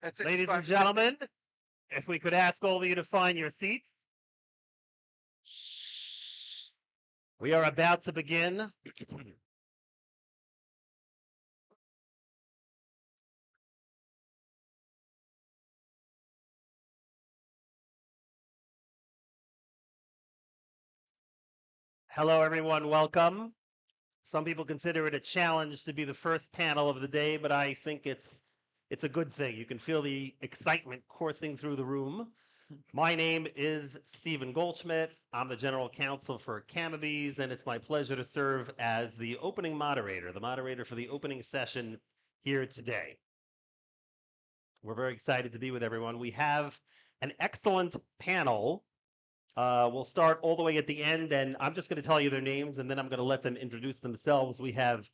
That's it. Ladies and gentlemen, if we could ask all of you to find your seats. We are about to begin. Hello, everyone. Welcome. Some people consider it a challenge to be the first panel of the day, but I think it's a good thing. You can feel the excitement coursing through the room. My name is Stephen Goldschmidt. I'm the general counsel for Cammeby's, and it's my pleasure to serve as the opening moderator, the moderator for the opening session here today. We're very excited to be with everyone. We have an excellent panel. We'll start all the way at the end, and I'm just going to tell you their names, and then I'm going to let them introduce themselves. We have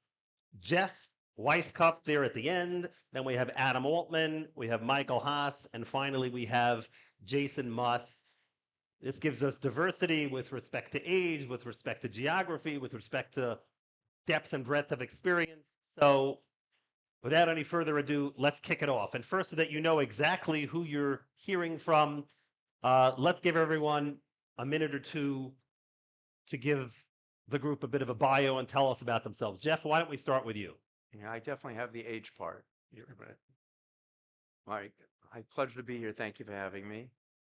Jeff Weiskopf there at the end. Then we have Adam Altman. We have Michael Haas. And finally, we have Jason Muss. This gives us diversity with respect to age, with respect to geography, with respect to depth and breadth of experience. So without any further ado, let's kick it off. And first, so that you know exactly who you're hearing from, let's give everyone a minute or two to give the group a bit of a bio and tell us about themselves. Jeff, why don't we start with you? Yeah, I definitely have the age part. My pleasure to be here. Thank you for having me.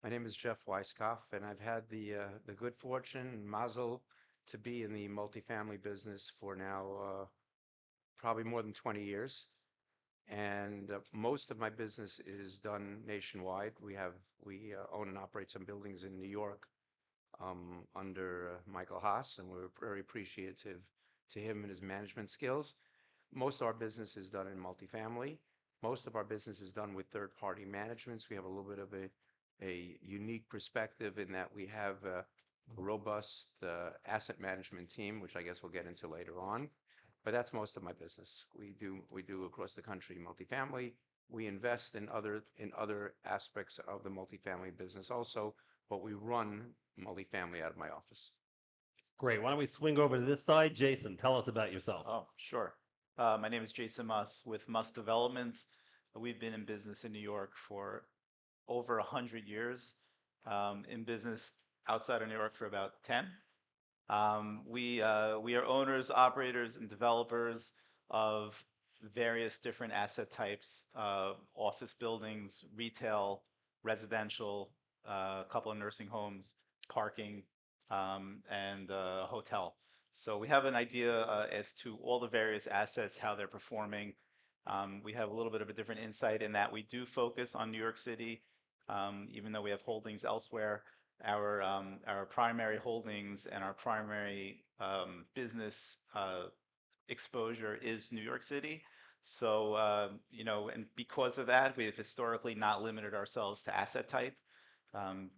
My name is Jeff Weiskopf, and I've had the good fortune and mazel to be in the multifamily business for now probably more than 20 years. And most of my business is done nationwide. We own and operate some buildings in New York under Michael Haas, and we're very appreciative to him and his management skills. Most of our business is done in multifamily. Most of our business is done with third-party managements. We have a little bit of a unique perspective in that we have a robust asset management team, which I guess we'll get into later on. But that's most of my business. We do across the country multifamily. We invest in other aspects of the multifamily business also, but we run multifamily out of my office. Great. Why don't we swing over to this side? Jason, tell us about yourself. Oh, sure. My name is Jason Muss with Muss Development. We've been in business in New York for over 100 years, in business outside of New York for about 10. We are owners, operators, and developers of various different asset types, office buildings, retail, residential, a couple of nursing homes, parking, and a hotel. So we have an idea as to all the various assets, how they're performing. We have a little bit of a different insight in that we do focus on New York City, even though we have holdings elsewhere. Our primary holdings and our primary business exposure is New York City. So, and because of that, we have historically not limited ourselves to asset type.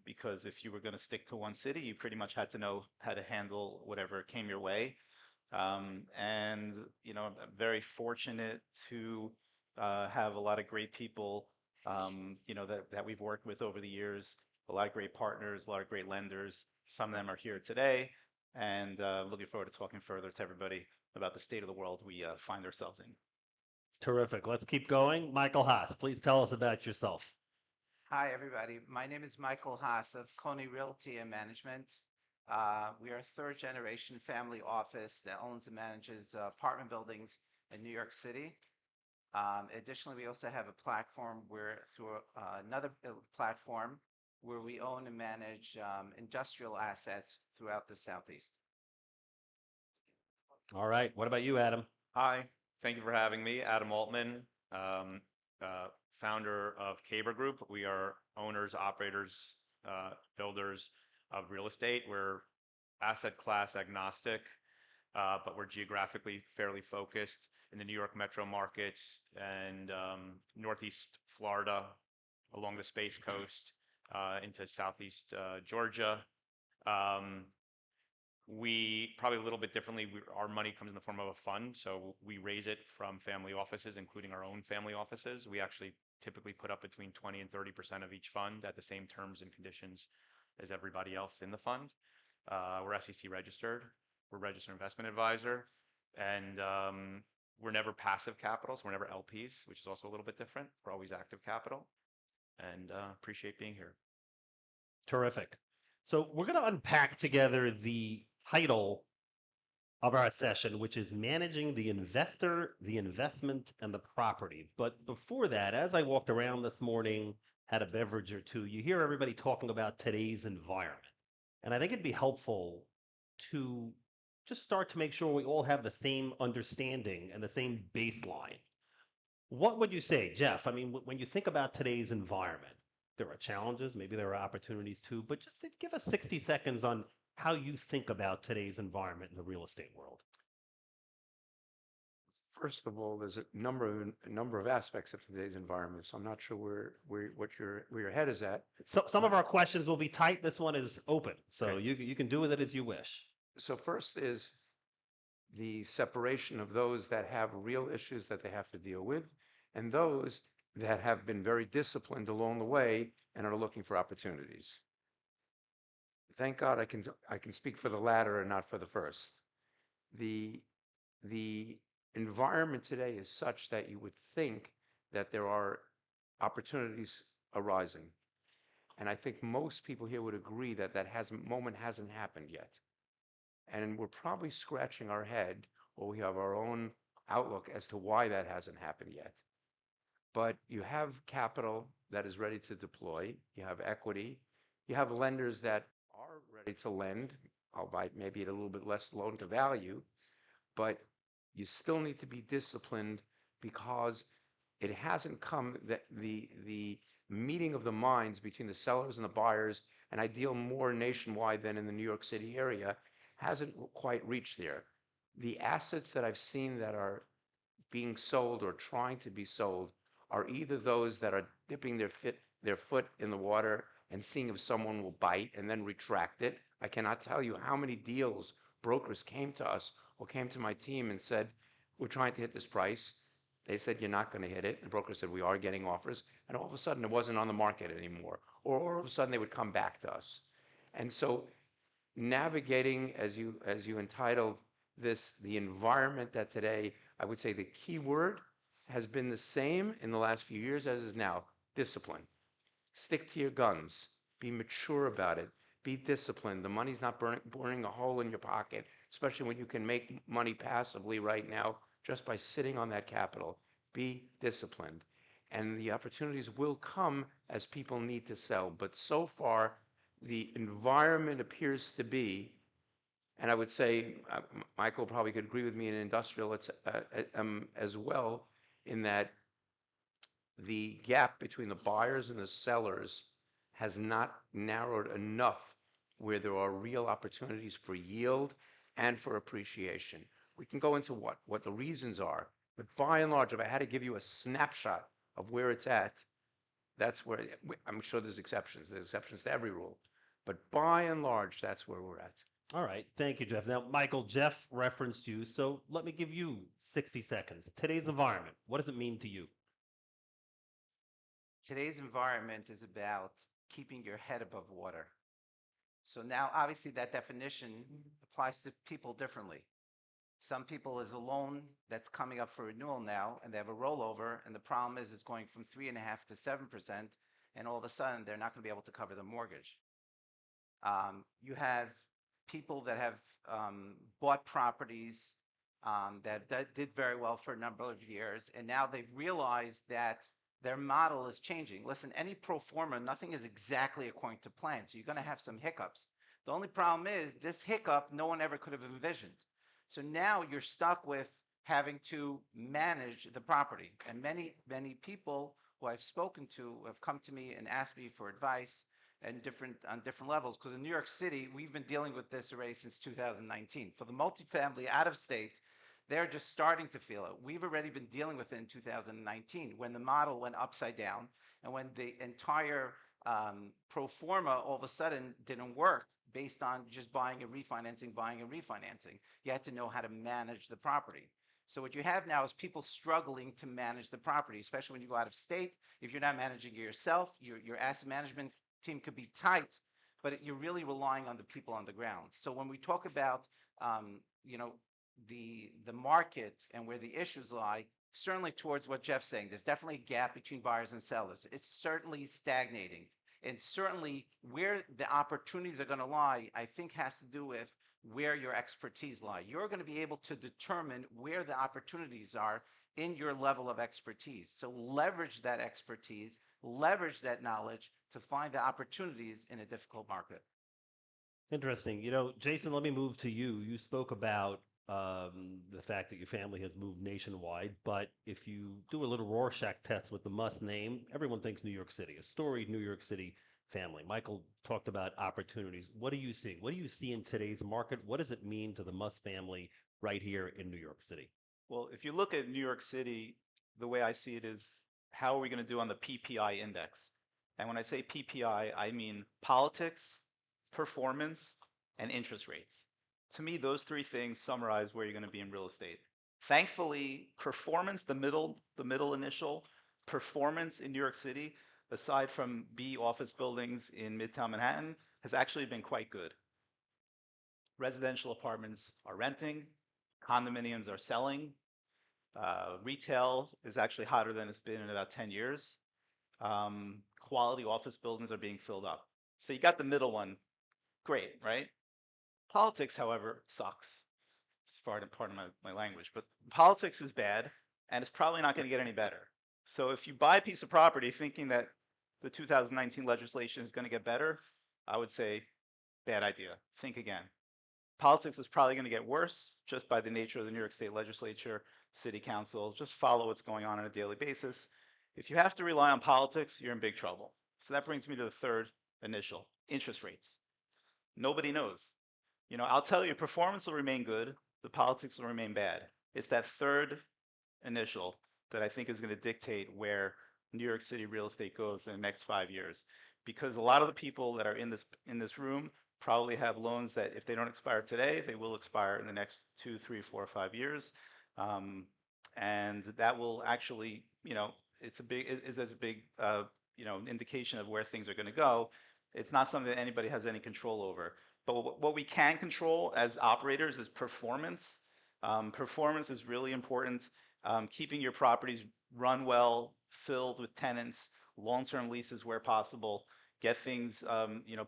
Because if you were going to stick to one city, you pretty much had to know how to handle whatever came your way. And, I'm very fortunate to have a lot of great people, that we've worked with over the years, a lot of great partners, a lot of great lenders. Some of them are here today, and looking forward to talking further to everybody about the state of the world we find ourselves in. Terrific. Let's keep going. Michael Haas, please tell us about yourself. Hi, everybody. My name is Michael Haas of Coney Realty and Management. We are a third-generation family office that owns and manages apartment buildings in New York City. Additionally, we also have a platform through another platform where we own and manage industrial assets throughout the Southeast. All right. What about you, Adam? Hi. Thank you for having me. Adam Altman, founder of KABR Group. We are owners, operators, builders of real estate. We're asset class agnostic, but we're geographically fairly focused in the New York metro markets and Northeast Florida, along the Space Coast, into Southeast Georgia. We probably a little bit differently. Our money comes in the form of a fund, so we raise it from family offices, including our own family offices. We actually typically put up between 20 and 30% of each fund at the same terms and conditions as everybody else in the fund. We're SEC registered. We're registered investment advisor, and we're never passive capital, so we're never LPs, which is also a little bit different. We're always active capital, and appreciate being here. Terrific. So we're going to unpack together the title of our session, which is Managing the Investor, the Investment, and the Property. But before that, as I walked around this morning, had a beverage or two, you hear everybody talking about today's environment. And I think it'd be helpful to just start to make sure we all have the same understanding and the same baseline. What would you say, Jeff? I mean, when you think about today's environment, there are challenges, maybe there are opportunities too, but just to give us 60 seconds on how you think about today's environment in the real estate world. First of all, there's a number of aspects of today's environment, so I'm not sure where your head is at. So some of our questions will be tight. This one is open, so Okay. you can do with it as you wish. So first is the separation of those that have real issues that they have to deal with, and those that have been very disciplined along the way and are looking for opportunities. Thank God I can speak for the latter and not for the first. The environment today is such that you would think that there are opportunities arising. And I think most people here would agree that moment hasn't happened yet. And we're probably scratching our head, or we have our own outlook as to why that hasn't happened yet. But you have capital that is ready to deploy, you have equity, you have lenders that are ready to lend, albeit maybe at a little bit less loan to value, but you still need to be disciplined because it hasn't come that the meeting of the minds between the sellers and the buyers, and I deal more nationwide than in the New York City area, hasn't quite reached there. The assets that I've seen that are being sold or trying to be sold are either those that are dipping their foot in the water and seeing if someone will bite and then retract it. I cannot tell you how many deals brokers came to us or came to my team and said, we're trying to hit this price. They said, you're not going to hit it. The broker said, we are getting offers. And all of a sudden, it wasn't on the market anymore. Or all of a sudden, they would come back to us. And so navigating, as you entitled this, the environment that today, I would say the key word has been the same in the last few years as is now, discipline. Stick to your guns. Be mature about it. Be disciplined. The money's not burning a hole in your pocket, especially when you can make money passively right now just by sitting on that capital. Be disciplined. And the opportunities will come as people need to sell. But so far, the environment appears to be, and I would say, Michael probably could agree with me in industrial as well, in that the gap between the buyers and the sellers has not narrowed enough where there are real opportunities for yield and for appreciation. We can go into what the reasons are, but by and large, if I had to give you a snapshot of where it's at, that's where, I'm sure there's exceptions to every rule, but by and large, that's where we're at. All right. Thank you, Jeff. Now, Michael, Jeff referenced you, so let me give you 60 seconds. Today's environment, what does it mean to you? Today's environment is about keeping your head above water. So now, obviously, that definition applies to people differently. Some people is a loan that's coming up for renewal now, and they have a rollover, and the problem is it's going from 3.5% to 7%, and all of a sudden, they're not going to be able to cover the mortgage. You have people that have bought properties that did very well for a number of years, and now they've realized that their model is changing. Listen, any pro forma, nothing is exactly according to plan, so you're going to have some hiccups. The only problem is this hiccup no one ever could have envisioned. So now you're stuck with having to manage the property. And many people who I've spoken to have come to me and asked me for advice and on different levels. Because in New York City, we've been dealing with this array since 2019. For the multifamily out of state, they're just starting to feel it. We've already been dealing with it in 2019 when the model went upside down and when the entire pro forma all of a sudden didn't work based on just buying and refinancing. You had to know how to manage the property. So what you have now is people struggling to manage the property, especially when you go out of state. If you're not managing it yourself, your asset management team could be tight, but you're really relying on the people on the ground. So when we talk about, the market and where the issues lie, certainly towards what Jeff's saying, there's definitely a gap between buyers and sellers. It's certainly stagnating. And certainly where the opportunities are going to lie, I think has to do with where your expertise lie. You're going to be able to determine where the opportunities are in your level of expertise. So leverage that expertise, leverage that knowledge to find the opportunities in a difficult market. Interesting. You know, Jason, let me move to you. You spoke about the fact that your family has moved nationwide, but if you do a little Rorschach test with the Muss name, everyone thinks New York City, a storied New York City family. Michael talked about opportunities. What do you see? What do you see in today's market? What does it mean to the Muss family right here in New York City? Well, if you look at New York City, the way I see it is, how are we going to do on the PPI index? And when I say PPI, I mean politics, performance, and interest rates. To me, those three things summarize where you're going to be in real estate. Thankfully, performance, the middle initial, performance in New York City, aside from B office buildings in Midtown Manhattan, has actually been quite good. Residential apartments are renting, condominiums are selling, retail is actually hotter than it's been in about 10 years. Quality office buildings are being filled up. So you got the middle one, great, right? Politics, however, sucks. It's pardon my language, but politics is bad, and it's probably not going to get any better. So if you buy a piece of property thinking that the 2019 legislation is going to get better, I would say bad idea. Think again. Politics is probably going to get worse just by the nature of the New York State Legislature, City Council. Just follow what's going on a daily basis. If you have to rely on politics, you're in big trouble. So that brings me to the third initial, interest rates. Nobody knows. You know, I'll tell you, performance will remain good, the politics will remain bad. It's that third initial that I think is going to dictate where New York City real estate goes in the next 5 years. Because a lot of the people that are in this room probably have loans that if they don't expire today, they will expire in the next 2, 3, 4, 5 years. And that will actually, you know, it's a big indication of where things are going to go. It's not something that anybody has any control over. But what we can control as operators is performance. Performance is really important. Keeping your properties run well, filled with tenants, long-term leases where possible, get things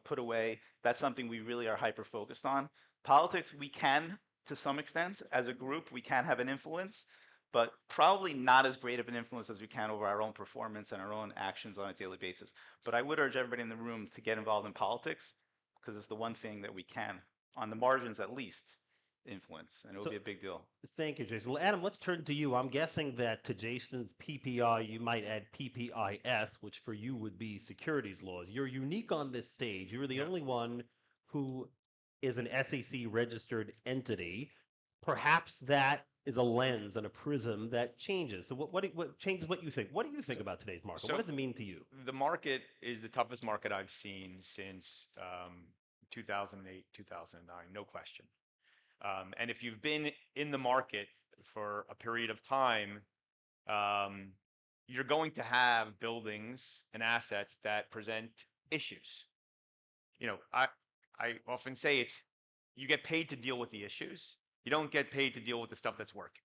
put away. That's something we really are hyper-focused on. Politics, we can, to some extent, as a group, we can have an influence, but probably not as great of an influence as we can over our own performance and our own actions on a daily basis. But I would urge everybody in the room to get involved in politics, because it's the one thing that we can, on the margins at least, influence, and it will be a big deal. Thank you, Jason. Adam, let's turn to you. I'm guessing that to Jason's PPI, you might add PPIS, which for you would be securities laws. You're unique on this stage. You're the only one who is an SEC registered entity. Perhaps that is a lens and a prism that changes. So what changes what you think? What do you think about today's market? So what does it mean to you? the market is the toughest market I've seen since 2008, 2009, no question. And if you've been in the market for a period of time, you're going to have buildings and assets that present issues. You know, I often say you get paid to deal with the issues. You don't get paid to deal with the stuff that's working,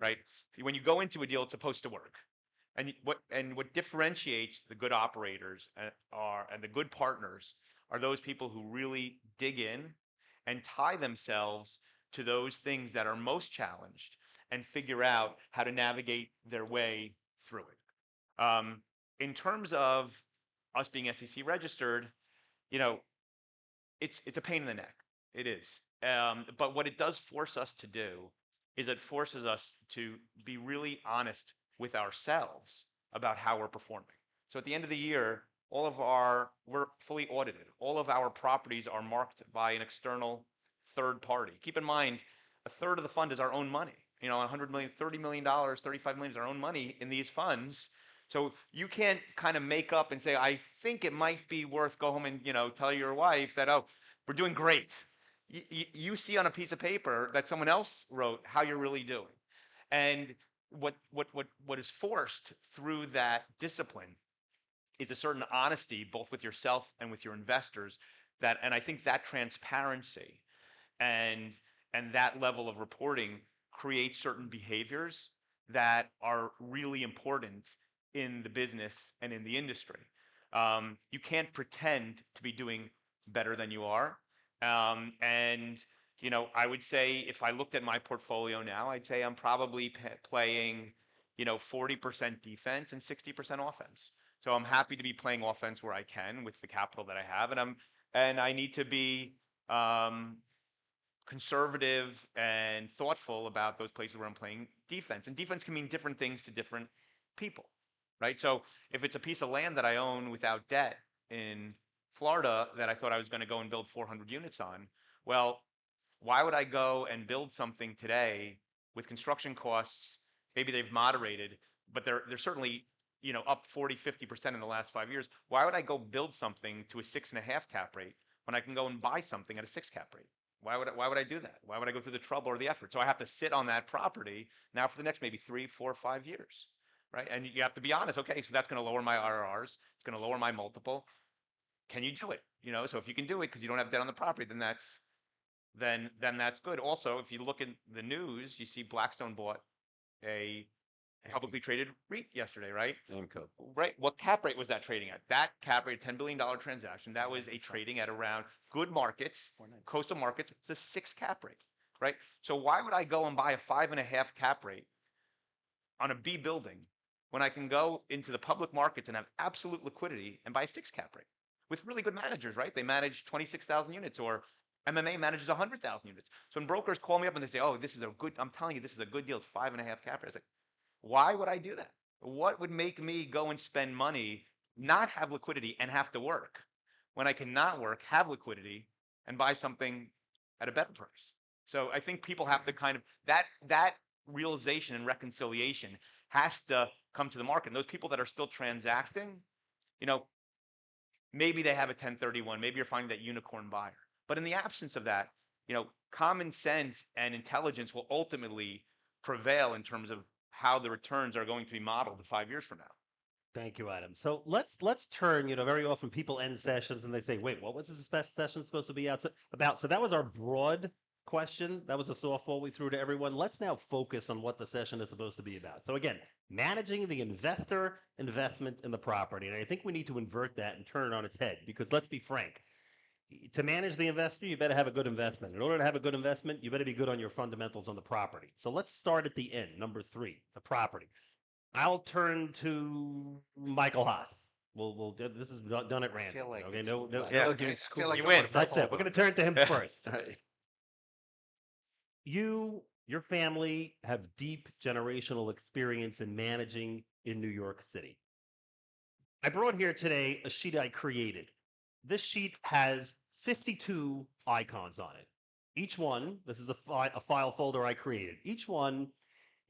right? When you go into a deal, it's supposed to work. And what differentiates the good operators and the good partners are those people who really dig in and tie themselves to those things that are most challenged and figure out how to navigate their way through it. In terms of us being SEC registered, you know, it's a pain in the neck. It is. But what it does force us to do is it forces us to be really honest with ourselves about how we're performing. So at the end of the year, we're fully audited. All of our properties are marked by an external third party. Keep in mind, a third of the fund is our own money. You know, $100 million, $30 million, $35 million is our own money in these funds. So you can't kind of make up and say, I think it might be worth go home and, you know, tell your wife that, oh, we're doing great. You see on a piece of paper that someone else wrote how you're really doing. And what is forced through that discipline is a certain honesty, both with yourself and with your investors, and I think that transparency and And that level of reporting creates certain behaviors that are really important in the business and in the industry. You can't pretend to be doing better than you are. And I would say if I looked at my portfolio now, I'd say I'm probably playing 40% defense and 60% offense. So I'm happy to be playing offense where I can with the capital that I have, and I need to be conservative and thoughtful about those places where I'm playing defense. And defense can mean different things to different people, right? So if it's a piece of land that I own without debt in Florida that I thought I was going to go and build 400 units on, well, why would I go and build something today with construction costs? Maybe they've moderated, but they're certainly up 40-50% in the last 5 years. Why would I go build something to a 6.5 cap rate when I can go and buy something at a 6 cap rate? Why would I do that? Why would I go through the trouble or the effort? So I have to sit on that property now for the next maybe 3, 4, 5 years, right? And you have to be honest. Okay, so that's going to lower my IRRs. It's going to lower my multiple. Can you do it? So if you can do it because you don't have debt on the property, then that's good. Also, if you look in the news, you see Blackstone bought a publicly traded REIT yesterday, right? Amco. Right. What cap rate was that trading at? That cap rate, $10 billion transaction, that was a trading at around good markets, coastal markets. It's a 6 cap rate, right? So why would I go and buy a 5.5 cap rate on a B building when I can go into the public markets and have absolute liquidity and buy a 6 cap rate with really good managers, right? They manage 26,000 units, or MMA manages 100,000 units. So when brokers call me up and they say, "Oh, I'm telling you, this is a good deal. It's 5.5 cap rate." I say, why would I do that? What would make me go and spend money, not have liquidity, and have to work when I cannot work, have liquidity, and buy something at a better price? So I think people have to kind of that realization and reconciliation has to come to the market. And those people that are still transacting, maybe they have a 1031, maybe you're finding that unicorn buyer. But in the absence of that, common sense and intelligence will ultimately prevail in terms of how the returns are going to be modeled 5 years from now. Thank you, Adam. So let's turn, very often people end sessions and they say, wait, what was this session supposed to be about? So that was our broad question. That was a softball we threw to everyone. Let's now focus on what the session is supposed to be about. So again, managing the investor investment in the property. And I think we need to invert that and turn it on its head, because let's be frank. To manage the investor, you better have a good investment. In order to have a good investment, you better be good on your fundamentals on the property. So let's start at the end, number 3, the property. I'll turn to Michael Haas. We'll this is done at random. Like okay, I feel like You win. That's it. We're going to turn to him first. Right. Your family have deep generational experience in managing in New York City. I brought here today a sheet I created. This sheet has 52 icons on it. Each one, this is a file folder I created. Each one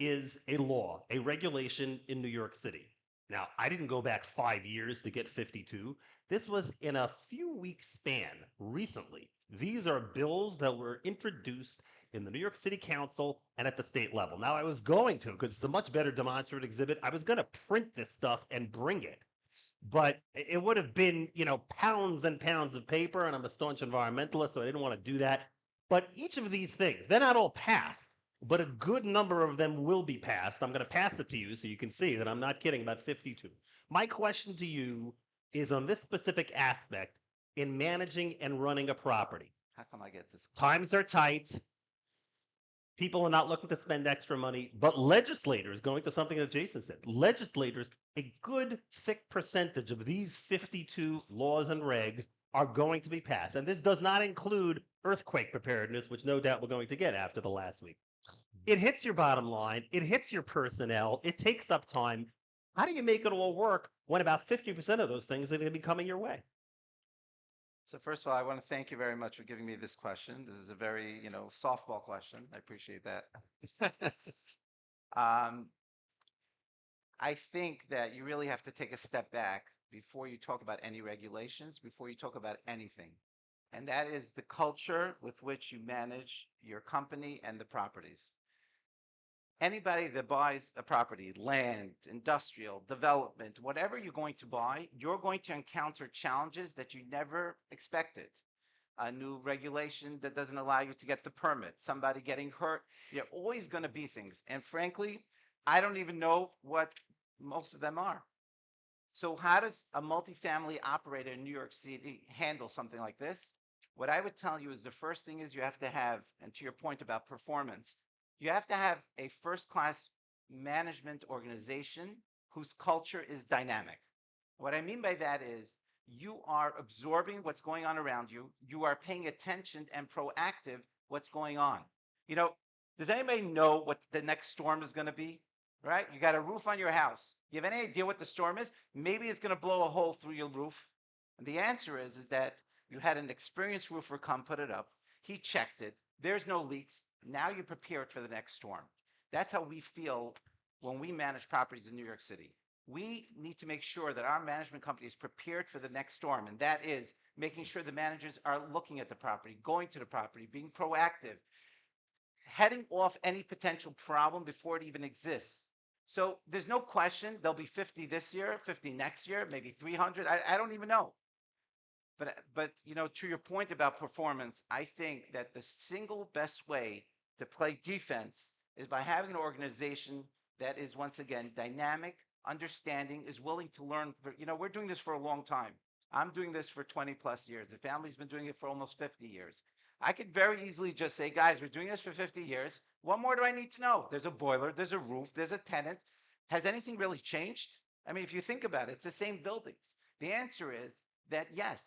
is a law, a regulation in New York City. Now, I didn't go back 5 years to get 52. This was in a few weeks span recently. These are bills that were introduced in the New York City Council and at the state level. Now, I was going to, because it's a much better demonstrative exhibit, I was going to print this stuff and bring it. But it would have been, pounds and pounds of paper, and I'm a staunch environmentalist, so I didn't want to do that. But each of these things, they're not all passed, but a good number of them will be passed. I'm going to pass it to you so you can see that I'm not kidding about 52. My question to you is on this specific aspect in managing and running a property. How come I get this? Times are tight. People are not looking to spend extra money, but legislators, going to something that Jason said, legislators, a good thick percentage of these 52 laws and regs are going to be passed. And this does not include earthquake preparedness, which no doubt we're going to get after the last week. It hits your bottom line. It hits your personnel. It takes up time. How do you make it all work when about 50% of those things are going to be coming your way? So first of all, I want to thank you very much for giving me this question. This is a very, softball question. I appreciate that. I think that you really have to take a step back before you talk about any regulations, before you talk about anything. And that is the culture with which you manage your company and the properties. Anybody that buys a property, land, industrial, development, whatever you're going to buy, you're going to encounter challenges that you never expected. a new regulation that doesn't allow you to get the permit, somebody getting hurt. You're always going to be things. And frankly, I don't even know what most of them are. So how does a multifamily operator in New York City handle something like this? What I would tell you is the first thing is you have to have, and to your point about performance, you have to have a first-class management organization whose culture is dynamic. What I mean by that is you are absorbing what's going on around you. You are paying attention and proactive what's going on. You know, does anybody know what the next storm is going to be? Right? You got a roof on your house. You have any idea what the storm is? Maybe it's going to blow a hole through your roof. And the answer is that you had an experienced roofer come put it up. He checked it. There's no leaks. Now you're prepared for the next storm. That's how we feel when we manage properties in New York City. We need to make sure that our management company is prepared for the next storm. And that is making sure the managers are looking at the property, going to the property, being proactive, heading off any potential problem before it even exists. So there's no question there'll be 50 this year, 50 next year, maybe 300. I don't even know. But you know, to your point about performance, I think that the single best way to play defense is by having an organization that is once again dynamic, understanding, is willing to learn. You know, we're doing this for a long time. I'm doing this for 20 plus years. The family's been doing it for almost 50 years. I could very easily just say, guys, we're doing this for 50 years. What more do I need to know? There's a boiler, there's a roof, there's a tenant. Has anything really changed? I mean, if you think about it, it's the same buildings. The answer is that yes,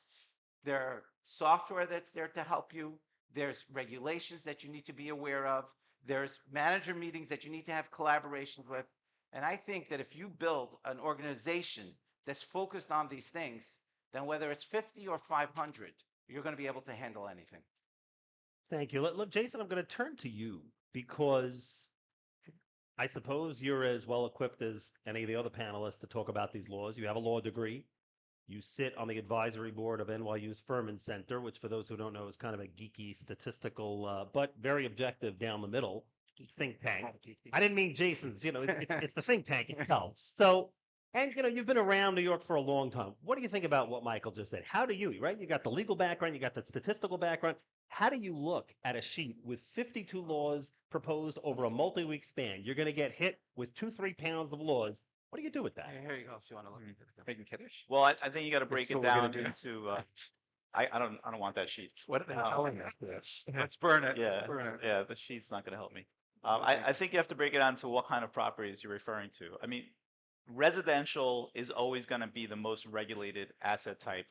there are software that's there to help you. There's regulations that you need to be aware of. There's manager meetings that you need to have collaborations with. And I think that if you build an organization that's focused on these things, then whether it's 50 or 500, you're going to be able to handle anything. Thank you. Look, Jason, I'm going to turn to you because I suppose you're as well equipped as any of the other panelists to talk about these laws. You have a law degree. You sit on the advisory board of NYU's Furman Center, which for those who don't know is kind of a geeky, statistical, but very objective down the middle think tank. I didn't mean Jason's, you know, it's the think tank itself. So, and you know, you've been around New York for a long time. What do you think about what Michael just said? How do you, right? You got the legal background, you got the statistical background. How do you look at a sheet with 52 laws proposed over a multi-week span? You're going to get hit with 2-3 pounds of laws. What do you do with that? Here you go. If you want to look into it. Making kiddish? Well, I think you got to break That's it what we're down gonna do. into. I don't want that sheet. What are they calling us for this? Let's burn it. Yeah, Burn it. yeah, the sheet's not going to help me. I think you have to break it down to what kind of properties you're referring to. I mean, residential is always going to be the most regulated asset type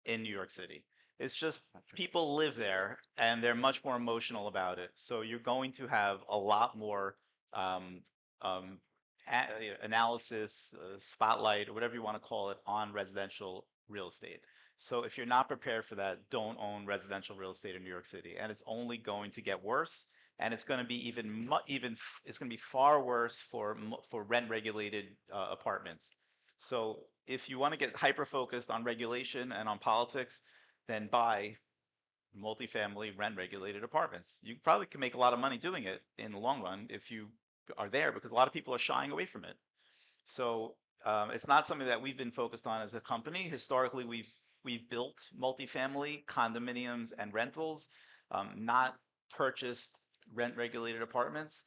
in New York City. It's just people live there and they're much more emotional about it. So you're going to have a lot more analysis, spotlight, or whatever you want to call it, on residential real estate. So if you're not prepared for that, don't own residential real estate in New York City, and it's only going to get worse. And it's going to be it's going to be far worse for rent regulated apartments. So if you want to get hyper focused on regulation and on politics, then buy multifamily rent regulated apartments. You probably can make a lot of money doing it in the long run if you are there, because a lot of people are shying away from it. So it's not something that we've been focused on as a company. Historically, we've built multifamily condominiums and rentals, not purchased rent regulated apartments.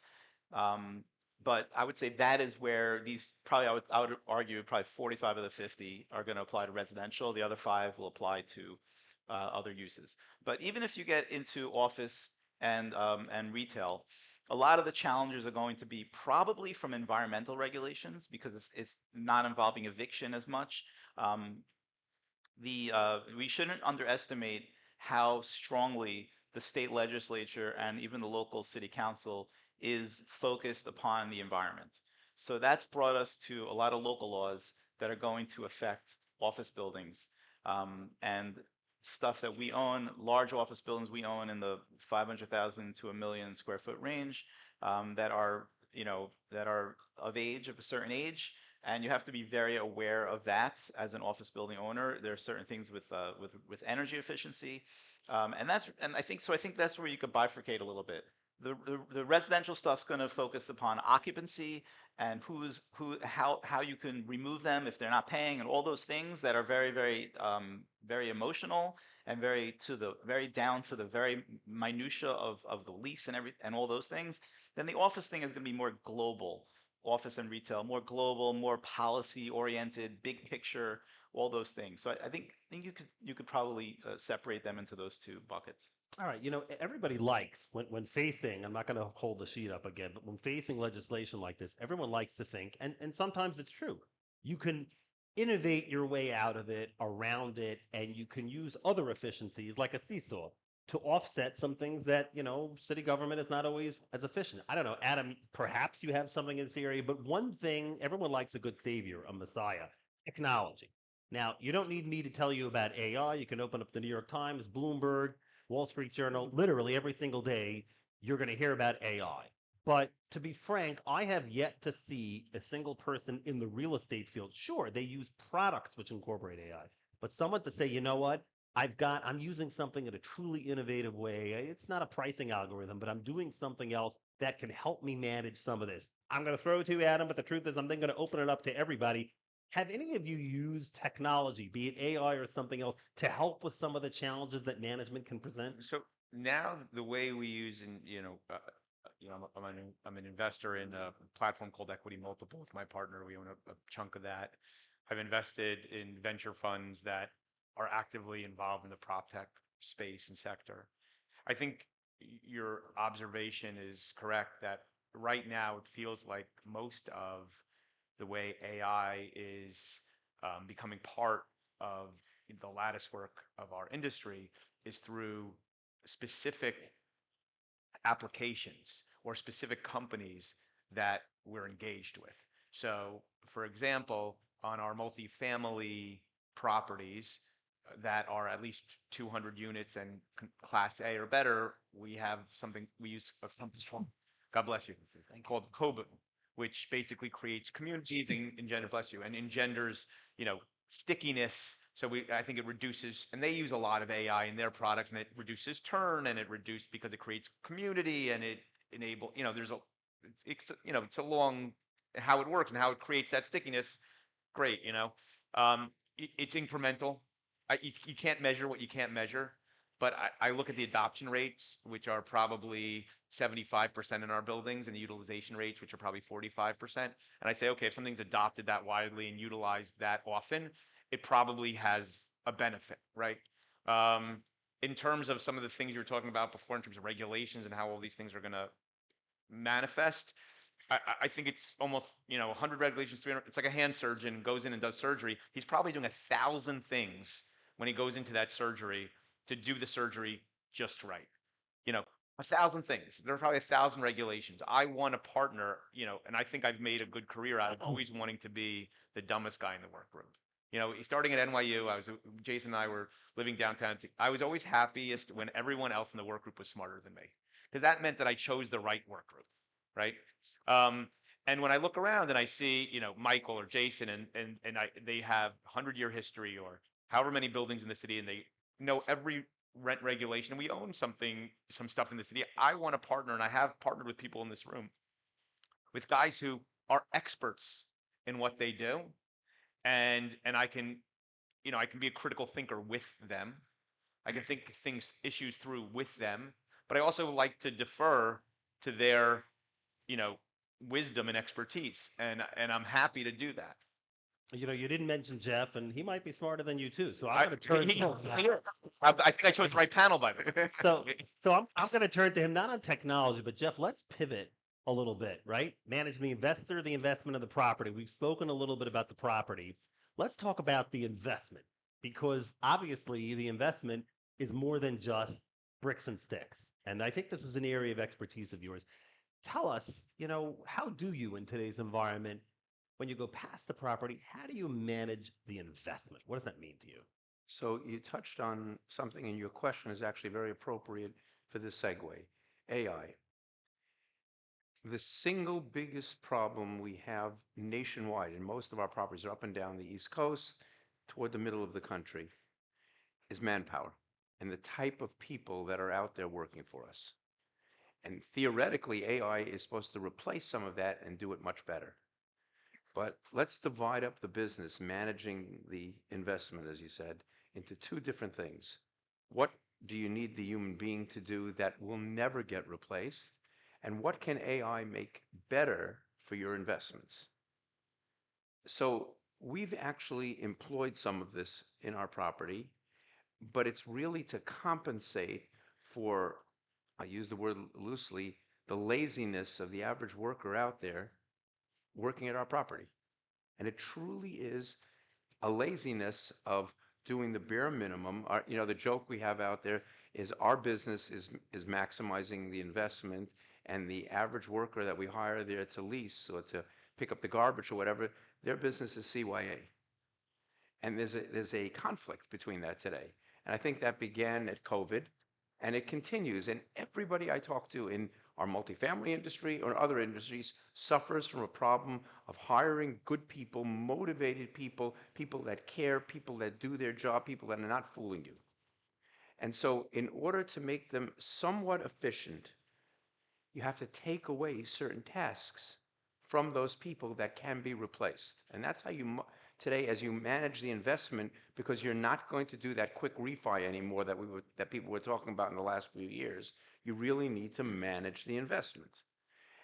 But I would say that is where these probably, I would argue probably 45 of the 50 are going to apply to residential. The other 5 will apply to other uses. But even if you get into office and retail, a lot of the challenges are going to be probably from environmental regulations, because it's not involving eviction as much. We shouldn't underestimate how strongly the state legislature and even the local city council is focused upon the environment. So that's brought us to a lot of local laws that are going to affect office buildings and stuff that we own, large office buildings we own in the 500,000 to 1 million square foot range that are of age, of a certain age. And you have to be very aware of that as an office building owner. There are certain things with energy efficiency, and I think that's where you could bifurcate a little bit. The residential stuff's going to focus upon occupancy and how you can remove them if they're not paying, and all those things that are very emotional and very down to the very minutia of the lease and all those things. Then the office thing is going to be more global, office and retail, more global, more policy oriented, big picture, all those things. So I think you could probably separate them into those two buckets. All right, everybody likes when facing, I'm not going to hold the sheet up again, but when facing legislation like this, everyone likes to think, and sometimes it's true, you can innovate your way out of it, around it, and you can use other efficiencies like a seesaw to offset some things that, city government is not always as efficient. I don't know, Adam, perhaps you have something in this area, but one thing, everyone likes a good savior, a messiah, technology. Now, you don't need me to tell you about AI. You can open up the New York Times, Bloomberg, Wall Street Journal, literally every single day, you're going to hear about AI. But to be frank, I have yet to see a single person in the real estate field. Sure, they use products which incorporate AI, but someone to say, you know what? I'm using something in a truly innovative way. It's not a pricing algorithm, but I'm doing something else that can help me manage some of this. I'm going to throw it to you, Adam, but the truth is I'm then going to open it up to everybody. Have any of you used technology, be it AI or something else, to help with some of the challenges that management can present? So now the way we use, and I'm an investor in a platform called Equity Multiple with my partner. We own a chunk of that. I've invested in venture funds that are actively involved in the prop tech space and sector. I think your observation is correct that right now it feels like most of the way AI is becoming part of the lattice work of our industry is through specific applications or specific companies that we're engaged with. So, for example, on our multifamily properties that are at least 200 units and Class A or better, we have something we use a company called, God bless you, called KABR, which basically creates communities and engenders, stickiness. So I think it reduces, and they use a lot of AI in their products, and it reduces turn, and it reduces because it creates community, and it it's a long, how it works and how it creates that stickiness. Great, it's incremental. You can't measure what you can't measure, but I look at the adoption rates, which are probably 75% in our buildings, and the utilization rates, which are probably 45%. And I say, okay, if something's adopted that widely and utilized that often, it probably has a benefit, right? In terms of some of the things you were talking about before, in terms of regulations and how all these things are going to manifest, I think it's almost 100 regulations, 300. It's like a hand surgeon goes in and does surgery. He's probably doing 1,000 things when he goes into that surgery to do the surgery just right. 1,000 things. There are probably 1,000 regulations. I want a partner, and I think I've made a good career out of always wanting to be the dumbest guy in the work group. Starting at NYU, Jason and I were living downtown. I was always happiest when everyone else in the work group was smarter than me, because that meant that I chose the right work group, right? And when I look around and I see, Michael or Jason, and they have 100-year history or however many buildings in the city, and they know every rent regulation, and we own some stuff in the city. I want to partner, and I have partnered with people in this room, with guys who are experts in what they do, and I can be a critical thinker with them. I can think issues through with them, but I also like to defer to their, wisdom and expertise, and I'm happy to do that. You didn't mention Jeff, and he might be smarter than you too. So I'm going to turn. I think I chose the right panel, by the way. So I'm going to turn to him, not on technology, but Jeff, let's pivot a little bit, right? Manage the investor, the investment of the property. We've spoken a little bit about the property. Let's talk about the investment, because obviously the investment is more than just bricks and sticks. And I think this is an area of expertise of yours. Tell us, how do you in today's environment, when you go past the property, how do you manage the investment? What does that mean to you? So you touched on something, and your question is actually very appropriate for this segue. AI. The single biggest problem we have nationwide, and most of our properties are up and down the East Coast, toward the middle of the country, is manpower and the type of people that are out there working for us. And theoretically, AI is supposed to replace some of that and do it much better. But let's divide up the business managing the investment, as you said, into two different things. What do you need the human being to do that will never get replaced? And what can AI make better for your investments? So we've actually employed some of this in our property, but it's really to compensate for, I use the word loosely, the laziness of the average worker out there working at our property. And it truly is a laziness of doing the bare minimum. The joke we have out there is our business is maximizing the investment, and the average worker that we hire there to lease or to pick up the garbage or whatever, their business is CYA. And there's a conflict between that today. And I think that began at COVID, and it continues. And everybody I talk to in our multifamily industry or other industries suffers from a problem of hiring good people, motivated people, people that care, people that do their job, people that are not fooling you. And so in order to make them somewhat efficient, you have to take away certain tasks from those people that can be replaced. And that's how you, today, as you manage the investment, because you're not going to do that quick refi anymore that people were talking about in the last few years, you really need to manage the investment.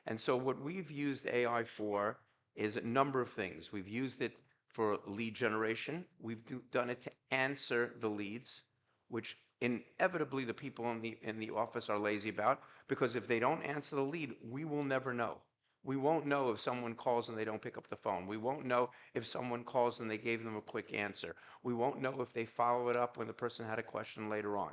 And so what we've used AI for is a number of things. We've used it for lead generation. We've done it to answer the leads, which inevitably the people in the office are lazy about, because if they don't answer the lead, we will never know. We won't know if someone calls and they don't pick up the phone. We won't know if someone calls and they gave them a quick answer. We won't know if they follow it up when the person had a question later on.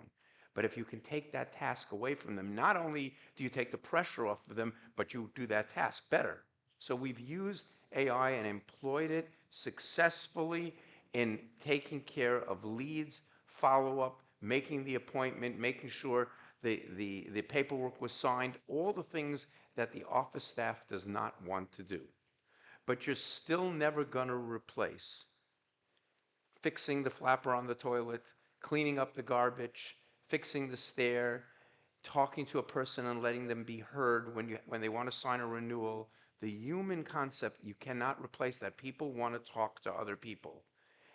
But if you can take that task away from them, not only do you take the pressure off of them, but you do that task better. So we've used AI and employed it successfully in taking care of leads, follow-up, making the appointment, making sure the paperwork was signed, all the things that the office staff does not want to do. But you're still never going to replace fixing the flapper on the toilet, cleaning up the garbage, fixing the stair, talking to a person and letting them be heard when they want to sign a renewal. The human concept, you cannot replace that. People want to talk to other people.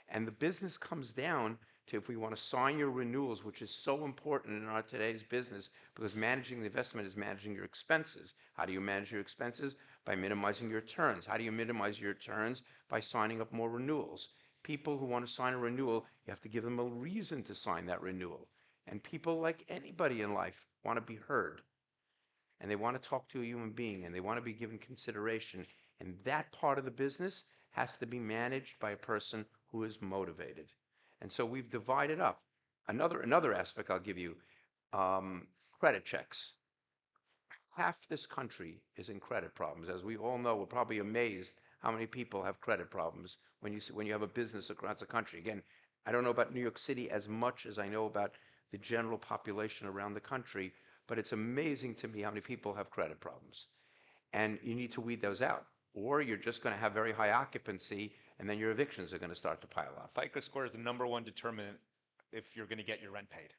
And the business comes down to, if we want to sign your renewals, which is so important in our today's business, because managing the investment is managing your expenses. How do you manage your expenses? By minimizing your turns. How do you minimize your turns? By signing up more renewals. People who want to sign a renewal, you have to give them a reason to sign that renewal. And people, like anybody in life, want to be heard. And they want to talk to a human being, and they want to be given consideration. And that part of the business has to be managed by a person who is motivated. And so we've divided up. Another aspect I'll give you, credit checks. Half this country is in credit problems. As we all know, we're probably amazed how many people have credit problems when you have a business across the country. Again, I don't know about New York City as much as I know about the general population around the country, but it's amazing to me how many people have credit problems. And you need to weed those out, or you're just going to have very high occupancy, and then your evictions are going to start to pile up. FICO score is the #1 determinant if you're going to get your rent paid.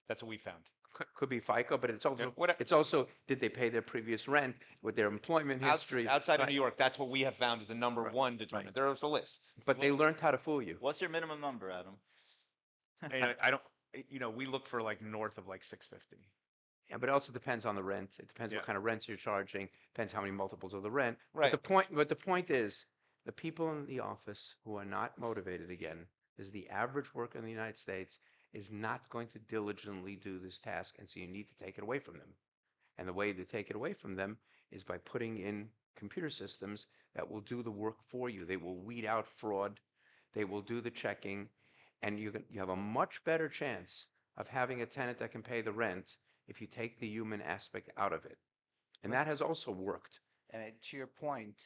That's what we found. Could be FICO, but it's also, Yeah, it's also, did they pay their previous rent with their employment history? Outside of Right. New York, that's what we have found is the #1 determinant. There's a list. But they learned how to fool you. What's your minimum number, Adam? And I don't, we look for like north of like 650. Yeah, but it also depends on the rent. It depends Yeah. what kind of rents you're charging. Depends how many multiples of the rent. Right. But the point is, the people in the office who are not motivated, again, is the average worker in the United States is not going to diligently do this task, and so you need to take it away from them. And the way to take it away from them is by putting in computer systems that will do the work for you. They will weed out fraud. They will do the checking, and you have a much better chance of having a tenant that can pay the rent if you take the human aspect out of it. And that has also worked. And to your point,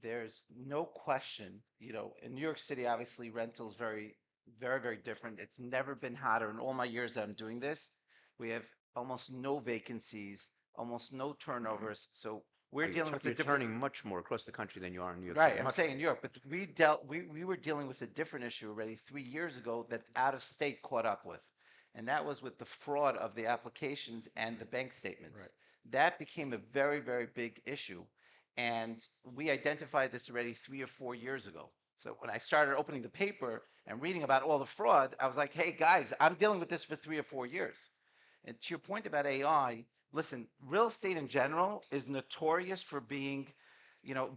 there's no question, in New York City, obviously rental's very, very, very different. It's never been hotter in all my years that I'm doing this. We have almost no vacancies, almost no turnovers. So we're dealing with a You're different. turning much more across the country than you are in New York Right, City. I'm Much saying in New York, but we were dealing with a different issue already 3 years ago that out of state caught up with. and that was with the fraud of the applications and the bank statements. Right. That became a very, very big issue. And we identified this already 3 or 4 years ago. So when I started opening the paper and reading about all the fraud, I was like, hey guys, I'm dealing with this for 3 or 4 years. And to your point about AI, listen, real estate in general is notorious for being,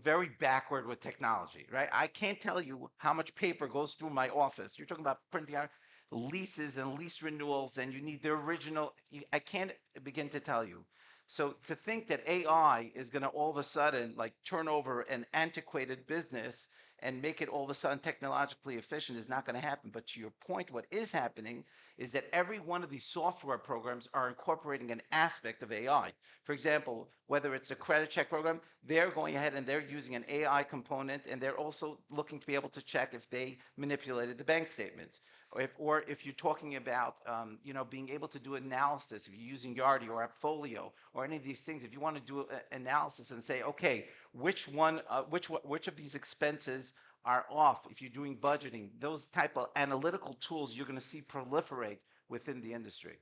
very backward with technology, right? I can't tell you how much paper goes through my office. You're talking about printing out leases and lease renewals, and you need the original. I can't begin to tell you. So to think that AI is going to all of a sudden like turn over an antiquated business and make it all of a sudden technologically efficient is not going to happen. But to your point, what is happening is that every one of these software programs are incorporating an aspect of AI. For example, whether it's a credit check program, they're going ahead and they're using an AI component, and they're also looking to be able to check if they manipulated the bank statements. Or if you're talking about, being able to do analysis, if you're using Yardi or Appfolio or any of these things, if you want to do analysis and say, okay, which of these expenses are off, if you're doing budgeting, those type of analytical tools you're going to see proliferate within the industry.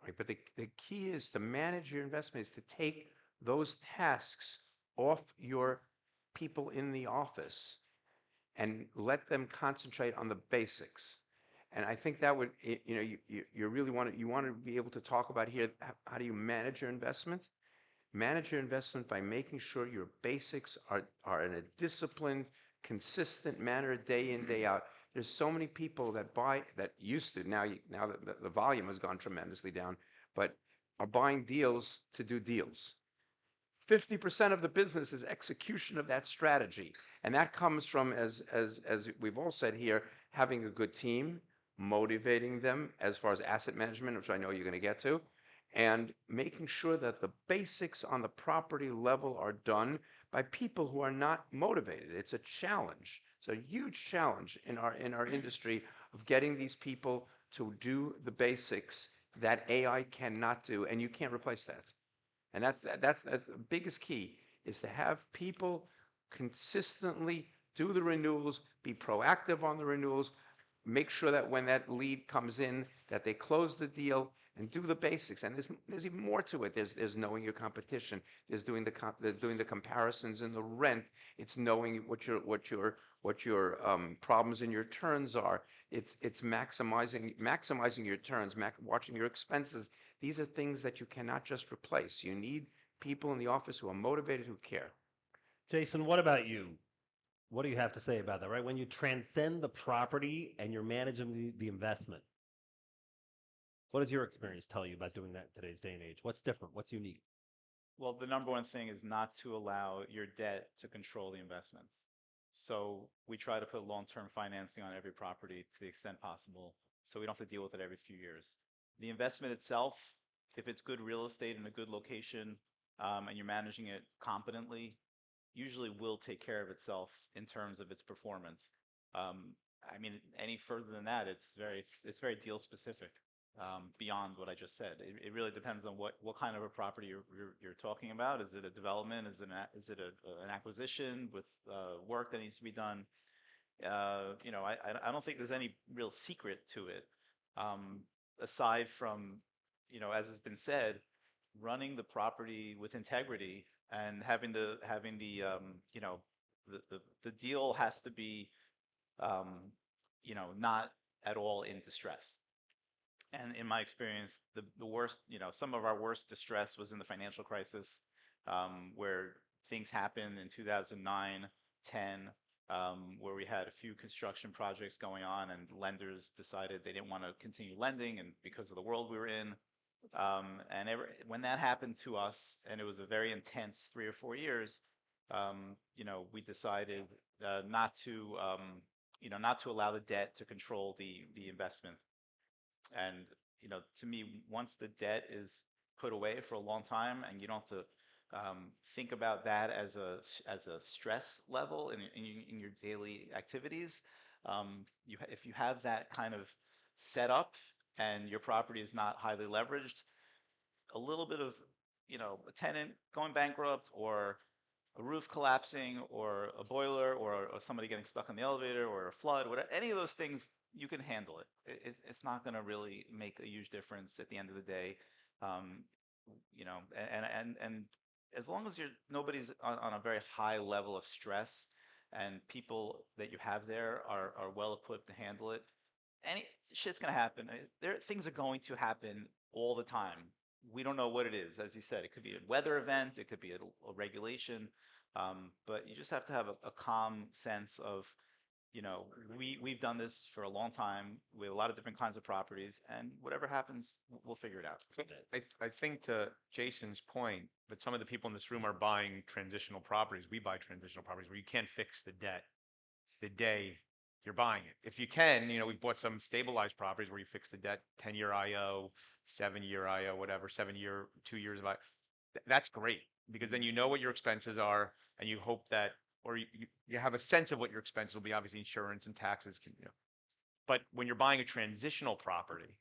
Right, but the key is to manage your investment is to take those tasks off your people in the office and let them concentrate on the basics. And I think that would, you really want to be able to talk about here, how do you manage your investment? Manage your investment by making sure your basics are in a disciplined, consistent manner, day in, day out. There's so many people that buy, that used to, now that the volume has gone tremendously down, but are buying deals to do deals. 50% of the business is execution of that strategy. And that comes from, as we've all said here, having a good team, motivating them as far as asset management, which I know you're going to get to, and making sure that the basics on the property level are done by people who are not motivated. It's a challenge. It's a huge challenge in our industry of getting these people to do the basics that AI cannot do, and you can't replace that. And that's the biggest key, is to have people consistently do the renewals, be proactive on the renewals, make sure that when that lead comes in, that they close the deal and do the basics. And there's even more to it. There's knowing your competition. There's doing the comparisons in the rent. It's knowing what your problems in your turns are. It's maximizing your turns, watching your expenses. These are things that you cannot just replace. You need people in the office who are motivated, who care. Jason, what about you? What do you have to say about that, right? When you transcend the property and you're managing the investment, what does your experience tell you about doing that in today's day and age? What's different? What's unique? Well, the number one thing is not to allow your debt to control the investment. So we try to put long-term financing on every property to the extent possible, so we don't have to deal with it every few years. The investment itself, if it's good real estate in a good location, and you're managing it competently, usually will take care of itself in terms of its performance. I mean, any further than that, it's very deal specific, beyond what I just said. It really depends on what kind of a property you're talking about. Is it a development? Is it an acquisition with work that needs to be done? I don't think there's any real secret to it, aside from, as has been said, running the property with integrity and having the deal has to be, not at all in distress. And in my experience, the worst, some of our worst distress was in the financial crisis, where things happened in 2009, 10, where we had a few construction projects going on and lenders decided they didn't want to continue lending, and because of the world we were in. When that happened to us, and it was a very intense 3 or 4 years, we decided not to allow the debt to control the investment. And to me, once the debt is put away for a long time, and you don't have to think about that as a stress level in your daily activities, if you have that kind of setup and your property is not highly leveraged, a little bit of a tenant going bankrupt, or a roof collapsing, or a boiler, or somebody getting stuck in the elevator, or a flood, whatever, any of those things you can handle it. It's not going to really make a huge difference at the end of the day. Um, and as long as nobody's on a very high level of stress, and people that you have there are well equipped to handle it, any shit's gonna happen. Things are going to happen all the time. We don't know what it is. As you said, it could be a weather event, it could be a regulation, but you just have to have a calm sense of, we've done this for a long time. We have a lot of different kinds of properties, and whatever happens, we'll figure it out. I think to Jason's point, but some of the people in this room are buying transitional properties. We buy transitional properties where you can't fix the debt the day you're buying it. If you can, we've bought some stabilized properties where you fix the debt, 10-year IO, 7-year IO, whatever, 7-year, 2 years of IO. That's great because then you know what your expenses are and you hope that, or you have a sense of what your expenses will be, obviously insurance and taxes But when you're buying a transitional property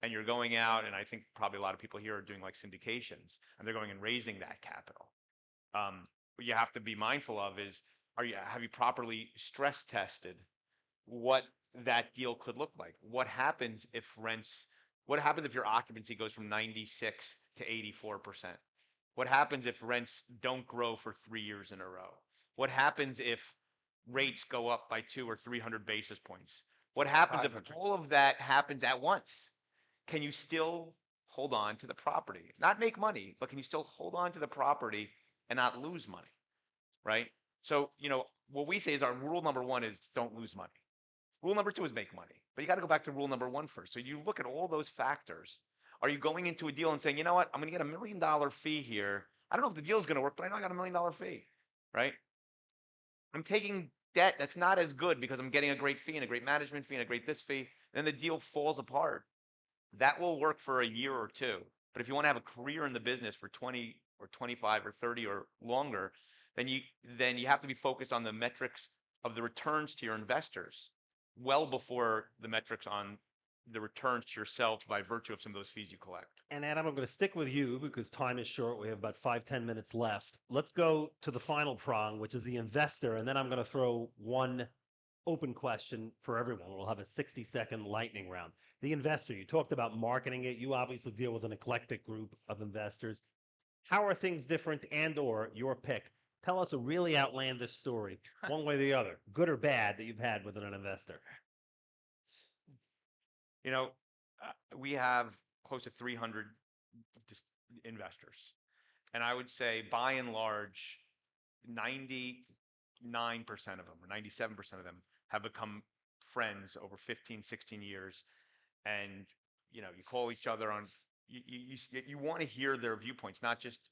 and you're going out, and I think probably a lot of people here are doing like syndications and they're going and raising that capital. What you have to be mindful of is, have you properly stress tested what that deal could look like? What happens if your occupancy goes from 96 to 84%? What happens if rents don't grow for 3 years in a row? What happens if rates go up by 200 or 300 basis points? What happens if all of that happens at once? Can you still hold on to the property? Not make money, but can you still hold on to the property and not lose money? Right? So, what we say is our rule number 1 is don't lose money. Rule number 2 is make money. But you got to go back to rule number 1 first. So you look at all those factors. Are you going into a deal and saying, you know what, I'm going to get $1 million fee here. I don't know if the deal is going to work, but I know I got $1 million fee, right? I'm taking debt that's not as good because I'm getting a great fee and a great management fee and a great this fee. Then the deal falls apart. That will work for a year or two. But if you want to have a career in the business for 20 or 25 or 30 or longer, then you have to be focused on the metrics of the returns to your investors well before the metrics on the returns to yourself by virtue of some of those fees you collect. And Adam, I'm going to stick with you because time is short. We have about 5-10 minutes left. Let's go to the final prong, which is the investor. And then I'm going to throw one open question for everyone. We'll have a 60-second lightning round. The investor, you talked about marketing it. You obviously deal with an eclectic group of investors. How are things different or your pick? Tell us a really outlandish story, one way or the other, good or bad, that you've had with an investor. We have close to 300 investors. And I would say by and large, 99% of them or 97% of them have become friends over 15, 16 years. And, you call each other on, you want to hear their viewpoints, not just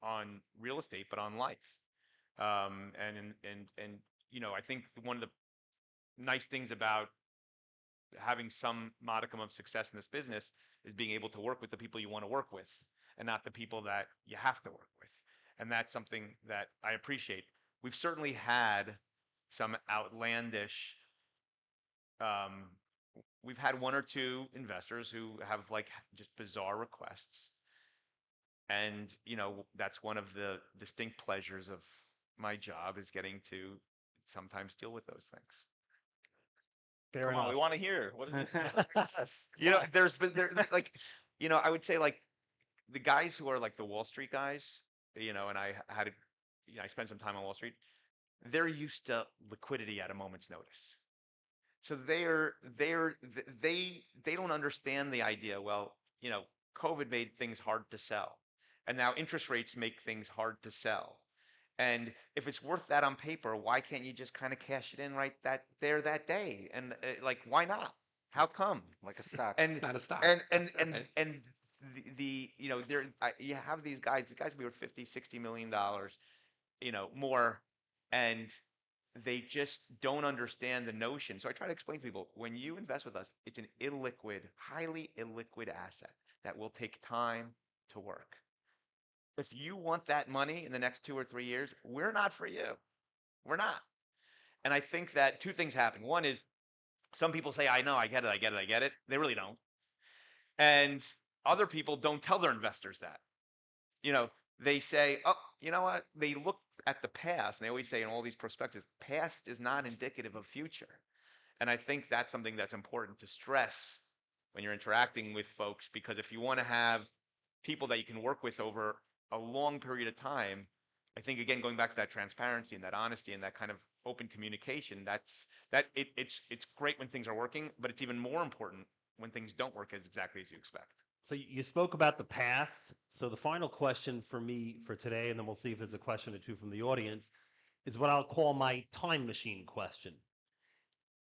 on real estate, but on life. I think one of the nice things about having some modicum of success in this business is being able to work with the people you want to work with and not the people that you have to work with. And that's something that I appreciate. We've certainly had some outlandish, we've had 1 or 2 investors who have like just bizarre requests. And, that's one of the distinct pleasures of my job is getting to sometimes deal with those things. Fair Come enough. on, we want to hear. What is it? There's been like, I would say like the guys who are like the Wall Street guys, and I had I spent some time on Wall Street. They're used to liquidity at a moment's notice. So they don't understand the idea. Well, COVID made things hard to sell. And now interest rates make things hard to sell. And if it's worth that on paper, why can't you just kind of cash it in right that day? And why not? How come? Like a stock. And It's not a stock. and you have these guys. The guys will be worth 50, 60 million dollars, more, and they just don't understand the notion. So I try to explain to people, when you invest with us, it's an illiquid, highly illiquid asset that will take time to work. If you want that money in the next 2 or 3 years, we're not for you. We're not. And I think that 2 things happen. One is some people say, I know, I get it. They really don't. And other people don't tell their investors that. They say, oh, you know what? They look at the past, and they always say in all these prospectus, past is not indicative of future. And I think that's something that's important to stress when you're interacting with folks, because if you want to have people that you can work with over a long period of time, I think again going back to that transparency and that honesty and that kind of open communication, it's great when things are working, but it's even more important when things don't work as exactly as you expect. So you spoke about the past. So the final question for me for today, and then we'll see if there's a question or two from the audience, is what I'll call my time machine question.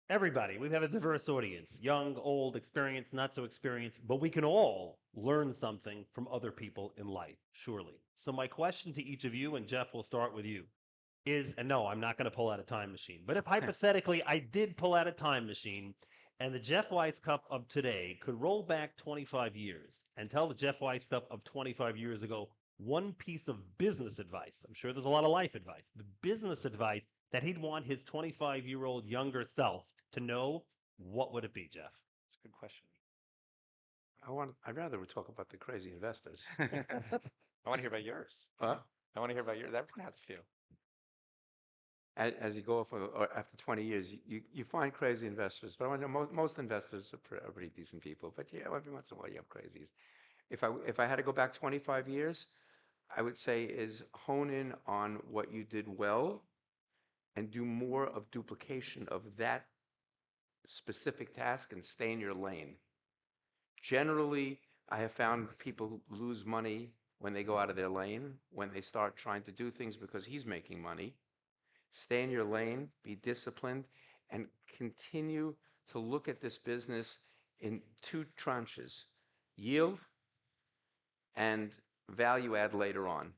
Everybody, we have a diverse audience, young, old, experienced, not so experienced, but we can all learn something from other people in life, surely. So my question to each of you, and Jeff, we'll start with you, is, and no, I'm not going to pull out a time machine, but if hypothetically I did pull out a time machine and the Jeff Weiskopf of today could roll back 25 years and tell the Jeff Weiskopf of 25 years ago one piece of business advice, I'm sure there's a lot of life advice, but business advice that he'd want his 25-year-old younger self to know, what would it be, Jeff? It's a good question. I'd rather we talk about the crazy investors. I want to hear about yours. Huh? I want to hear about yours. Everyone has a few. As you go off or after 20 years, you find crazy investors, but I know most investors are pretty decent people. But yeah, every once in a while you have crazies. If I had to go back 25 years, I would say is hone in on what you did well and do more of duplication of that specific task and stay in your lane. Generally, I have found people lose money when they go out of their lane, when they start trying to do things because he's making money. Stay in your lane, be disciplined, and continue to look at this business in two tranches, yield and value add later on.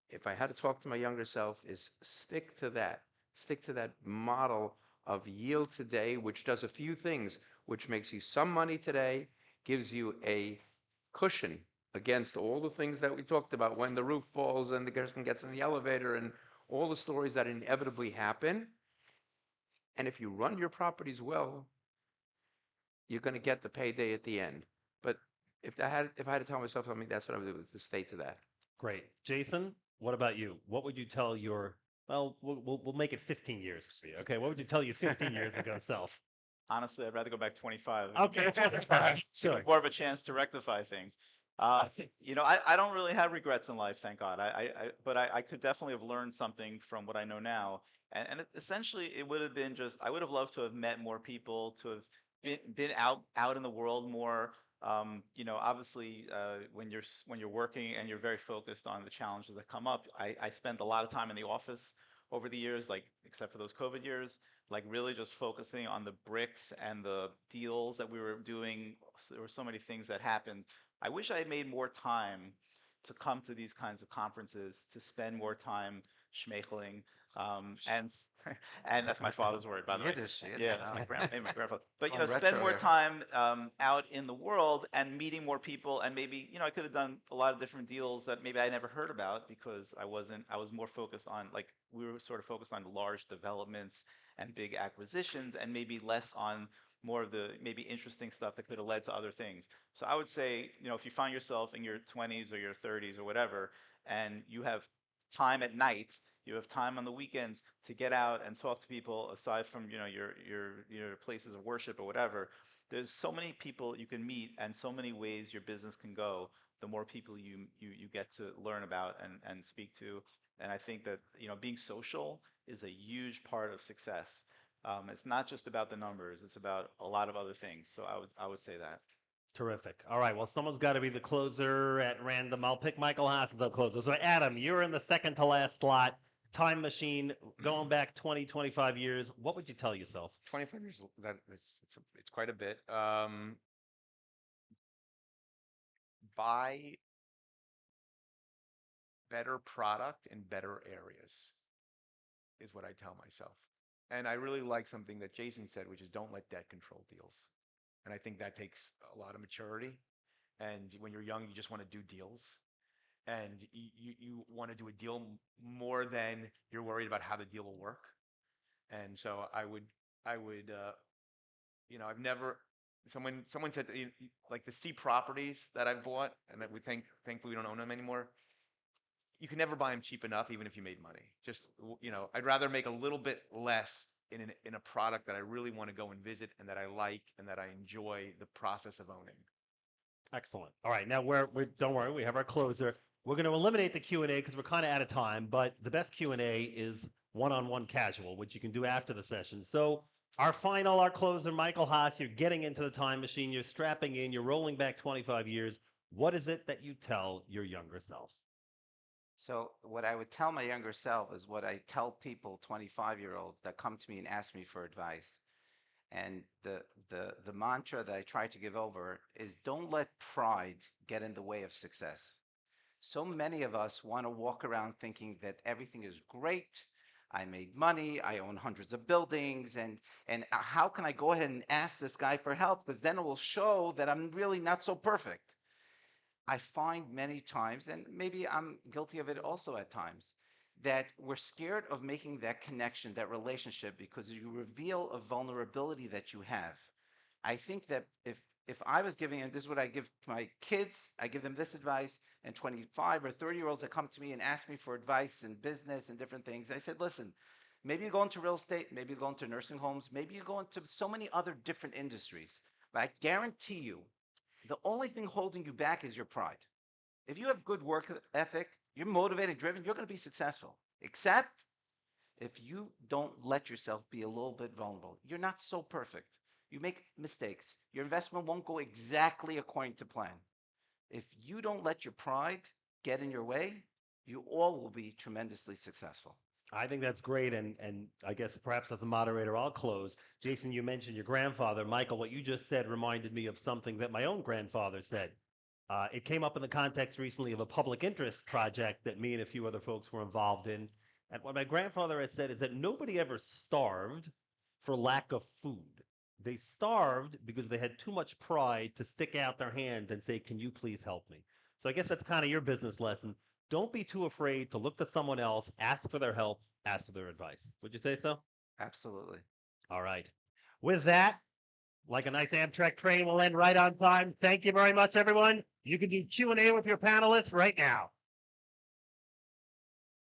If I had to talk to my younger self, is stick to that. Stick to that model of yield today, which does a few things, which makes you some money today, gives you a cushion against all the things that we talked about when the roof falls and the person gets in the elevator and all the stories that inevitably happen. And if you run your properties well, you're going to get the payday at the end. But if I had to tell myself something, that's what I would do, to stay to that. Great. Jason, what about you? What would you tell your, well, we'll make it 15 years for you. Okay, what would you tell you 15 years ago self? Honestly, I'd rather go back 25. Okay, sure. More of a chance to rectify things. I don't really have regrets in life, thank God. But I could definitely have learned something from what I know now. And essentially, it would have been just, I would have loved to have met more people, to have been out in the world more. Obviously, when you're working and you're very focused on the challenges that come up, I spent a lot of time in the office over the years, like except for those COVID years, like really just focusing on the bricks and the deals that we were doing. There were so many things that happened. I wish I had made more time to come to these kinds of conferences, to spend more time schmeicheling, and and that's my father's word, by the way. Yiddish, Yeah, that's my grandfather. But Going spend retro more here. time out in the world and meeting more people, and maybe I could have done a lot of different deals that maybe I never heard about because I was more focused on, like, we were sort of focused on large developments and big acquisitions, and maybe less on more of the maybe interesting stuff that could have led to other things. So I would say, if you find yourself in your 20s or your 30s or whatever, and you have time at night, you have time on the weekends to get out and talk to people aside from your places of worship or whatever. There's so many people you can meet and so many ways your business can go. The more people you get to learn about and speak to, and I think that being social is a huge part of success. It's not just about the numbers; it's about a lot of other things. So I would say that. Terrific. All right. Well, someone's got to be the closer at random. I'll pick Michael Haas as the closer. So, Adam, you're in the second to last slot. Time machine, going back 20, 25 years. What would you tell yourself? 25 years, it's quite a bit. Buy better product in better areas is what I tell myself. And I really like something that Jason said, which is don't let debt control deals. And I think that takes a lot of maturity. And when you're young, you just want to do deals. And you want to do a deal more than you're worried about how the deal will work. And so I've never, someone said, like the C properties that I've bought and that thankfully we don't own them anymore. You can never buy them cheap enough, even if you made money. Just, I'd rather make a little bit less in a product that I really want to go and visit and that I like and that I enjoy the process of owning. Excellent. All right, now we're don't worry, we have our closer. We're going to eliminate the Q&A because we're kind of out of time, but the best Q&A is one-on-one casual, which you can do after the session. So our closer, Michael Haas, you're getting into the time machine, you're strapping in, you're rolling back 25 years. What is it that you tell your younger self? So what I would tell my younger self is what I tell people, 25-year-olds that come to me and ask me for advice. And the mantra that I try to give over is don't let pride get in the way of success. So many of us want to walk around thinking that everything is great. I made money, I own hundreds of buildings, and how can I go ahead and ask this guy for help? Because then it will show that I'm really not so perfect. I find many times, and maybe I'm guilty of it also at times, that we're scared of making that connection, that relationship, because you reveal a vulnerability that you have. I think that if I was giving, and this is what I give to my kids, I give them this advice, and 25 or 30-year-olds that come to me and ask me for advice in business and different things, I said, listen, maybe you go into real estate, maybe you go into nursing homes, maybe you go into so many other different industries, but I guarantee you, the only thing holding you back is your pride. If you have good work ethic, you're motivated, driven, you're going to be successful. Except if you don't let yourself be a little bit vulnerable. You're not so perfect. You make mistakes. Your investment won't go exactly according to plan. If you don't let your pride get in your way, you all will be tremendously successful. I think that's great, and I guess perhaps as a moderator, I'll close. Jason, you mentioned your grandfather. Michael, what you just said reminded me of something that my own grandfather said. It came up in the context recently of a public interest project that me and a few other folks were involved in. And what my grandfather had said is that nobody ever starved for lack of food. They starved because they had too much pride to stick out their hand and say, can you please help me? So I guess that's kind of your business lesson. Don't be too afraid to look to someone else, ask for their help, ask for their advice. Would you say so? Absolutely. All right. With that, like a nice Amtrak train, we'll end right on time. Thank you very much, everyone. You can do Q&A with your panelists right now.